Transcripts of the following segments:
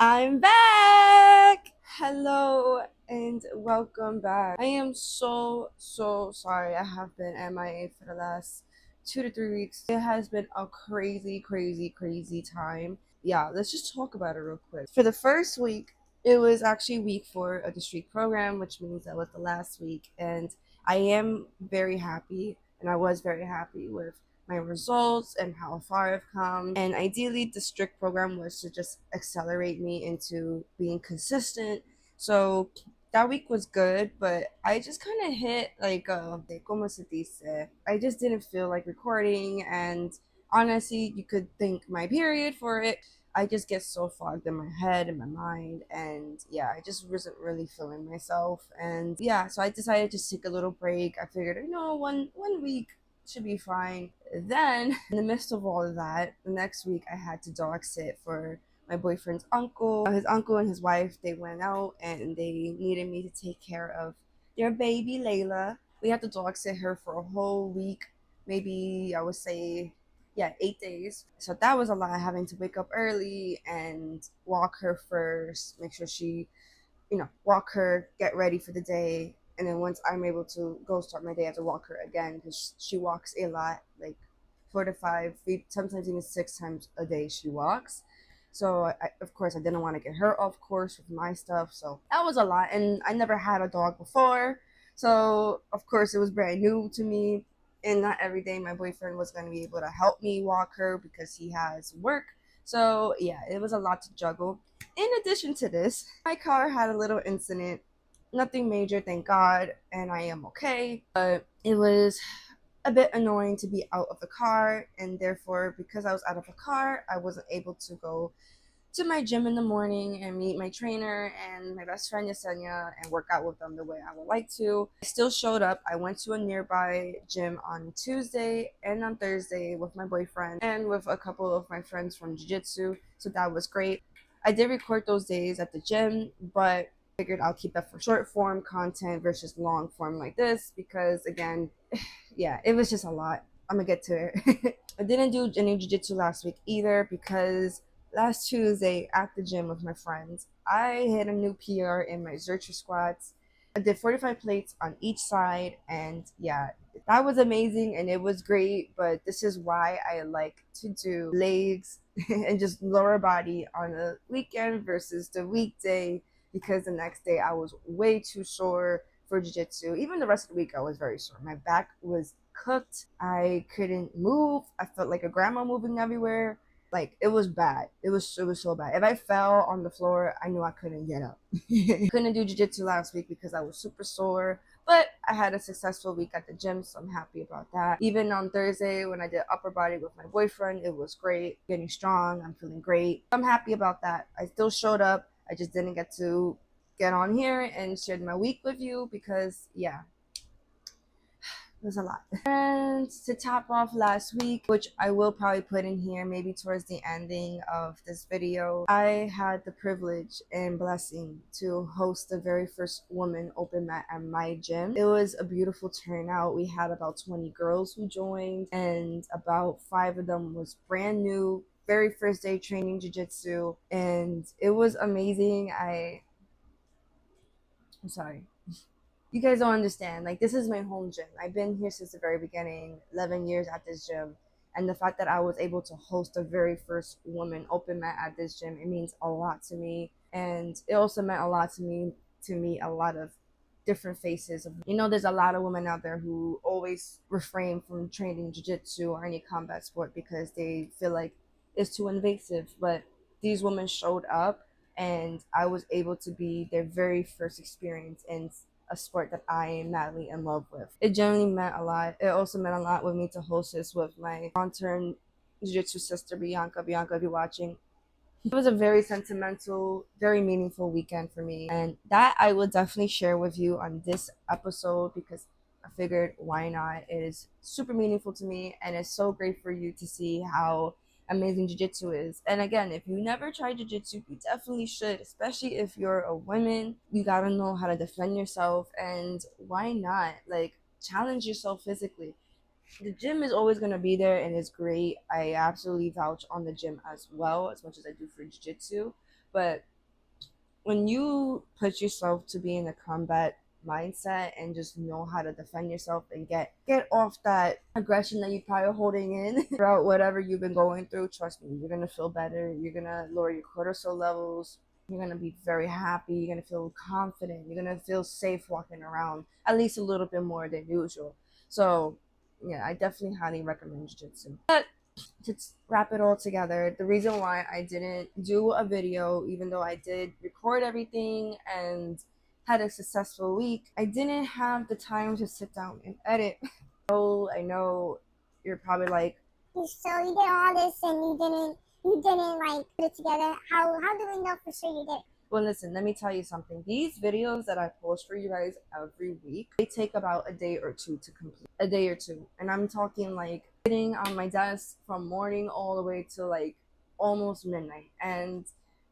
I'm back! Hello and welcome back. I am so sorry. I have been MIA for the last 2 to 3 weeks. It has been a crazy time. Yeah, let's just talk about it real quick. For the first week, it was actually week 4 of the streak program, which means that was the last week. And I am very happy, and I was very happy with my results and how far I've come. And ideally, the strict program was to just accelerate me into being consistent. So that week was good, but I just kind of hit like como se dice. I just didn't feel like recording, and honestly, you could thank my period for it. I just get so fogged in my head and my mind, and yeah, I just wasn't really feeling myself. And yeah, so I decided to take a little break. I figured, one week should be fine. Then, in the midst of all of that, the next week I had to dog sit for my boyfriend's uncle. His uncle and his wife, they went out and they needed me to take care of their baby Layla. We had to dog sit her for a whole week, maybe I would say, yeah, 8 days. So that was a lot, having to wake up early and walk her first, make sure she walk her, get ready for the day, and then once I'm able to go start my day, I have to walk her again because she walks a lot, like 4 to 5, sometimes even 6 times a day she walks. So of course, I didn't want to get her off course with my stuff, so that was a lot. And I never had a dog before, so of course it was brand new to me. And not every day my boyfriend was going to be able to help me walk her because he has work. So yeah, it was a lot to juggle. In addition to this, my car had a little incident. Nothing major, thank God, and I am okay. But it was a bit annoying to be out of the car, and therefore, because I was out of the car, I wasn't able to go to my gym in the morning and meet my trainer and my best friend Yesenia and work out with them the way I would like to. I still showed up. I went to a nearby gym on Tuesday and on Thursday with my boyfriend and with a couple of my friends from Jiu-Jitsu, so that was great. I did record those days at the gym, but figured I'll keep that for short form content versus long form like this because, again, yeah, it was just a lot. I'm gonna get to it. I didn't do any jiu-jitsu last week either because last Tuesday at the gym with my friends, I hit a new PR in my Zercher squats. I did 45 plates on each side, and yeah, that was amazing and it was great. But this is why I like to do legs and just lower body on a weekend versus the weekday, because the next day I was way too sore for jiu-jitsu. Even the rest of the week I was very sore. My back was cooked. I couldn't move. I felt like a grandma moving everywhere. Like, it was bad. It was so bad. If I fell on the floor, I knew I couldn't get up. Couldn't do jiu-jitsu last week because I was super sore. But I had a successful week at the gym, so I'm happy about that. Even on Thursday when I did upper body with my boyfriend, it was great. Getting strong, I'm feeling great. I'm happy about that. I still showed up. I just didn't get to get on here and share my week with you because, yeah, it was a lot. And to top off last week, which I will probably put in here maybe towards the ending of this video, I had the privilege and blessing to host the very first woman open mat at my gym. It was a beautiful turnout. We had about 20 girls who joined, and about 5 of them was brand new, very first day training jiu-jitsu, and it was amazing. I'm sorry. You guys don't understand. Like, this is my home gym. I've been here since the very beginning, 11 years at this gym. And the fact that I was able to host the very first woman open mat at this gym, it means a lot to me. And it also meant a lot to meet a lot of different faces. There's a lot of women out there who always refrain from training jiu-jitsu or any combat sport because they feel like it's too invasive. But these women showed up, and I was able to be their very first experience in a sport that I am madly in love with. It genuinely meant a lot. It also meant a lot with me to host this with my long-term jiu-jitsu sister, Bianca. Bianca, if you're watching. It was a very sentimental, very meaningful weekend for me. And that I will definitely share with you on this episode because I figured, why not? It is super meaningful to me, and it's so great for you to see how amazing jiu-jitsu is. And again, if you never tried jiu-jitsu, you definitely should, especially if you're a woman. You gotta know how to defend yourself, and why not? Like, challenge yourself physically. The gym is always going to be there and it's great. I absolutely vouch on the gym as well, as much as I do for jiu-jitsu. But when you put yourself to be in a combat mindset and just know how to defend yourself and get off that aggression that you're probably holding in throughout whatever you've been going through, trust me, you're gonna feel better. You're gonna lower your cortisol levels. You're gonna be very happy. You're gonna feel confident. You're gonna feel safe walking around, at least a little bit more than usual. So yeah, I definitely highly recommend jiu-jitsu. But to wrap it all together, the reason why I didn't do a video, even though I did record everything and had a successful week, I didn't have the time to sit down and edit. So I know you're probably like, so you did all this and you didn't like put it together. How do we know for sure you did it? Well, listen, let me tell you something. These videos that I post for you guys every week, they take about a day or two to complete. A day or two. And I'm talking like sitting on my desk from morning all the way to like almost midnight. And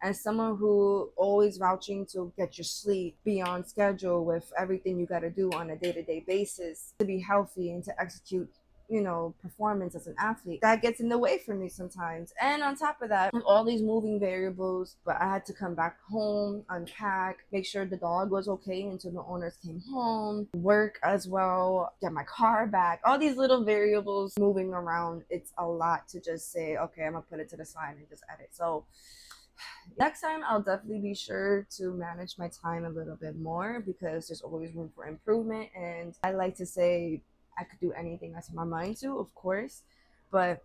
as someone who always vouching to get your sleep, be on schedule with everything you got to do on a day-to-day basis to be healthy and to execute, you know, performance as an athlete, that gets in the way for me sometimes. And on top of that, with all these moving variables, but I had to come back home, unpack, make sure the dog was okay until the owners came home, work as well, get my car back, all these little variables moving around. It's a lot to just say, okay, I'm gonna put it to the side and just edit. So next time I'll definitely be sure to manage my time a little bit more, because there's always room for improvement. And I like to say I could do anything I set my mind to, of course, but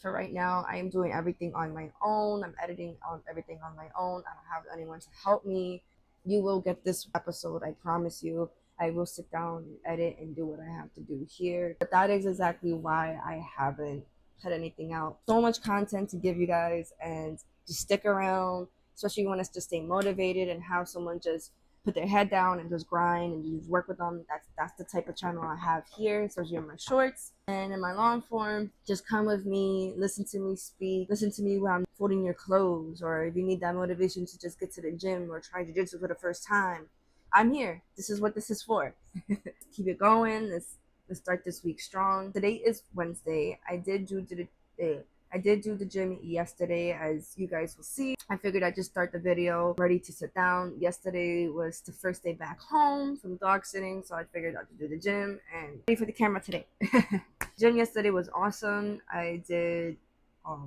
for right now, I am doing everything on my own. I'm editing on everything on my own. I don't have anyone to help me. You will get this episode, I promise you. I will sit down and edit and do what I have to do here. But that is exactly why I haven't put anything out. So much content to give you guys, and just stick around, especially when it's to stay motivated and have someone just put their head down and just grind and just work with them. That's the type of channel I have here, especially in my shorts. And in my long form, just come with me, listen to me speak, listen to me when I'm folding your clothes, or if you need that motivation to just get to the gym or try jiu-jitsu for the first time, I'm here. This is what this is for. Keep it going. Let's start this week strong. Today is Wednesday. I did do the gym yesterday, as you guys will see. I figured I'd just start the video ready to sit down. Yesterday was the first day back home from dog sitting, so I figured I'd do the gym and ready for the camera today. Gym yesterday was awesome. I did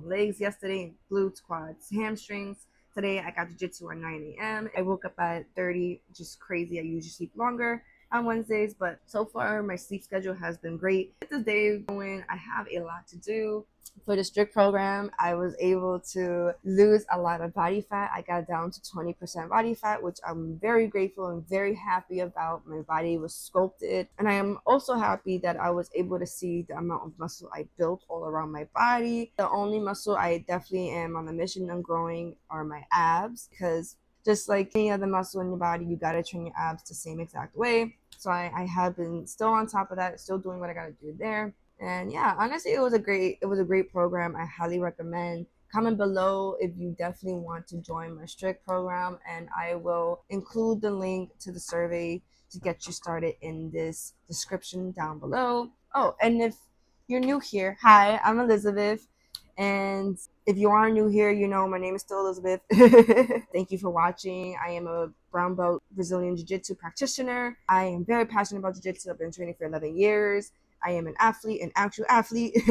legs yesterday, glutes, quads, hamstrings. Today I got jiu-jitsu at 9 a.m. I woke up at 30, which is crazy. I usually sleep longer on Wednesdays, but so far my sleep schedule has been great. This day going, I have a lot to do. For the strict program, I was able to lose a lot of body fat. I got down to 20% body fat, which I'm very grateful and very happy about. My body was sculpted, and I am also happy that I was able to see the amount of muscle I built all around my body. The only muscle I definitely am on a mission on growing are my abs, because just like any other muscle in your body, you gotta train your abs the same exact way. So I have been still on top of that, still doing what I gotta do there. And yeah, honestly, it was a great program. I highly recommend. Comment below if you definitely want to join my strict program, and I will include the link to the survey to get you started in this description down below. Oh, and if you're new here, hi, I'm Elizabeth. And if you are new here, you know my name is still Elizabeth. Thank you for watching. I am a brown belt Brazilian Jiu-Jitsu practitioner. I am very passionate about Jiu-Jitsu. I've been training for 11 years. I am an athlete, an actual athlete.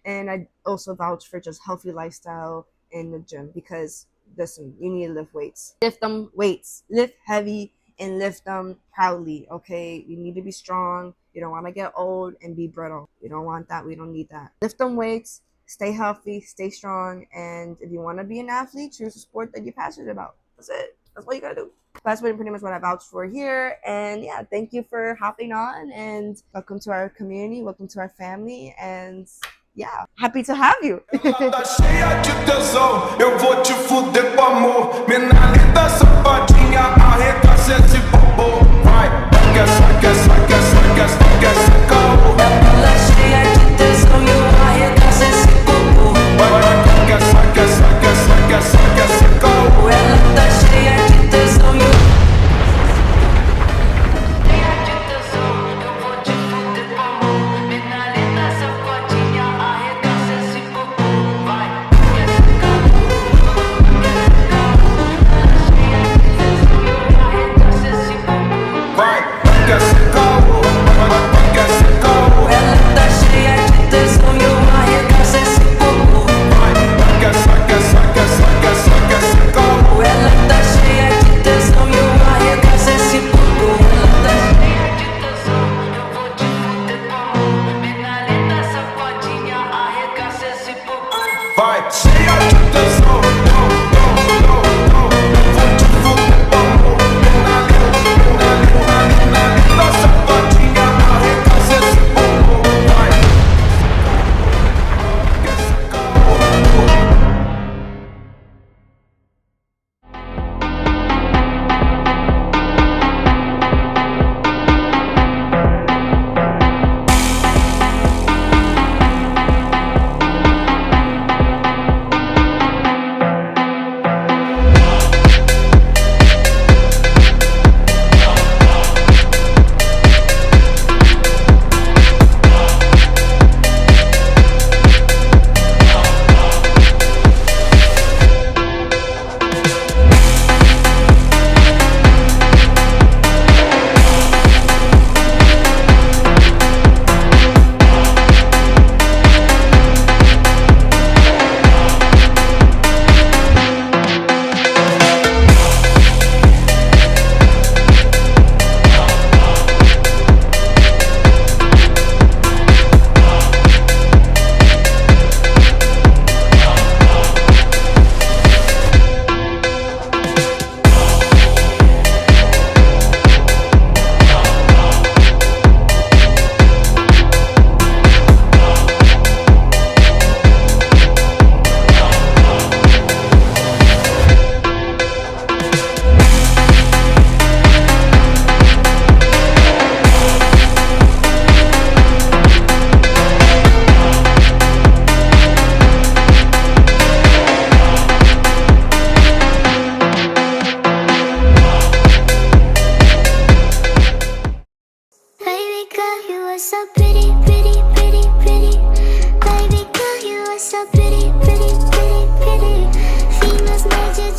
And I also vouch for just healthy lifestyle in the gym, because listen, you need to lift weights. Lift them weights. Lift heavy and lift them proudly, okay? You need to be strong. You don't want to get old and be brittle. You don't want that. We don't need that. Lift them weights. Stay healthy, stay strong, and if you want to be an athlete, choose a sport that you're passionate about. That's it. That's what you gotta do. That's pretty much what I vouch for here. And yeah, thank you for hopping on, and welcome to our community, welcome to our family, and yeah, happy to have you. Tá cheia de tesão, eu vou te fuder com amor. Menina safadinha, arregaça esse bobo. Vai, quer, ela cheia de tesão, eu arregaço esse bobo. Vai, quer, ela tá cheia de tesão, eu vou te fuder com amor. Menina safadinha, arregaça esse bobo. Vai, quer,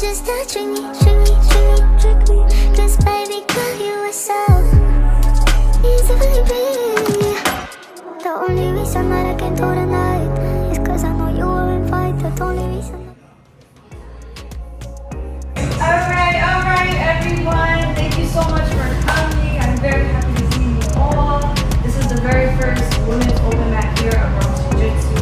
just that trick me, trick me, trick me, trick me. Cause baby girl, you are so easy, baby. The only reason that I can do tonight is cause I know you were invited. The only reason. Alright, everyone. Thank you so much for coming. I'm very happy to see you all. This is the very first women's open mat here at Bronx Jiu-Jitsu.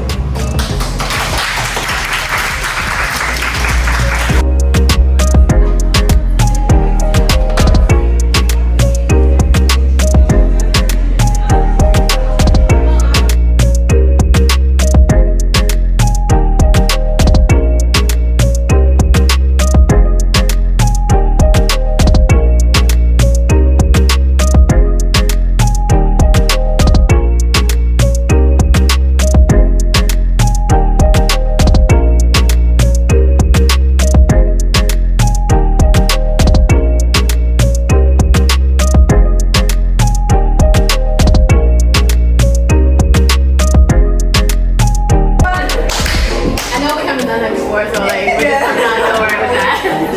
I know we haven't done that before, so like we're just not know where with that.